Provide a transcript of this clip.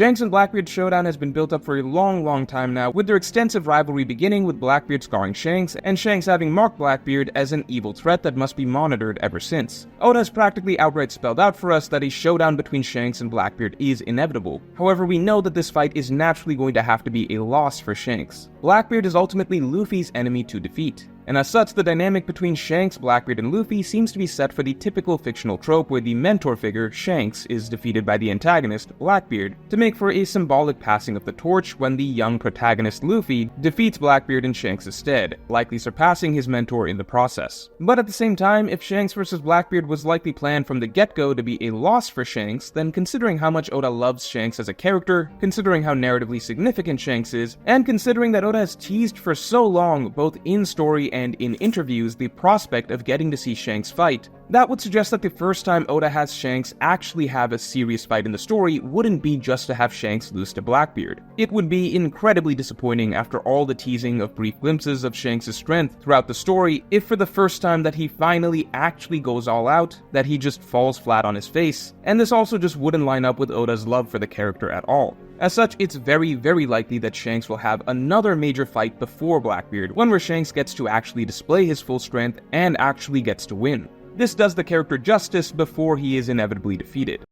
Shanks and Blackbeard's showdown has been built up for a long time now, with their extensive rivalry beginning with Blackbeard scarring Shanks, and Shanks having marked Blackbeard as an evil threat that must be monitored ever since. Oda has practically outright spelled out for us that a showdown between Shanks and Blackbeard is inevitable. However, we know that this fight is naturally going to have to be a loss for Shanks. Blackbeard is ultimately Luffy's enemy to defeat, and as such, the dynamic between Shanks, Blackbeard, and Luffy seems to be set for the typical fictional trope where the mentor figure, Shanks, is defeated by the antagonist, Blackbeard, to make for a symbolic passing of the torch when the young protagonist, Luffy, defeats Blackbeard in Shanks' stead, likely surpassing his mentor in the process. But at the same time, if Shanks vs. Blackbeard was likely planned from the get-go to be a loss for Shanks, then considering how much Oda loves Shanks as a character, considering how narratively significant Shanks is, and considering that Oda has teased for so long, both in story and in interviews, the prospect of getting to see Shanks fight, that would suggest that the first time Oda has Shanks actually have a serious fight in the story wouldn't be just to have Shanks lose to Blackbeard. It would be incredibly disappointing after all the teasing of brief glimpses of Shanks' strength throughout the story if for the first time that he finally actually goes all out, that he just falls flat on his face, and this also just wouldn't line up with Oda's love for the character at all. As such, it's very likely that Shanks will have another major fight before Blackbeard, one where Shanks gets to actually display his full strength and actually gets to win. This does the character justice before he is inevitably defeated.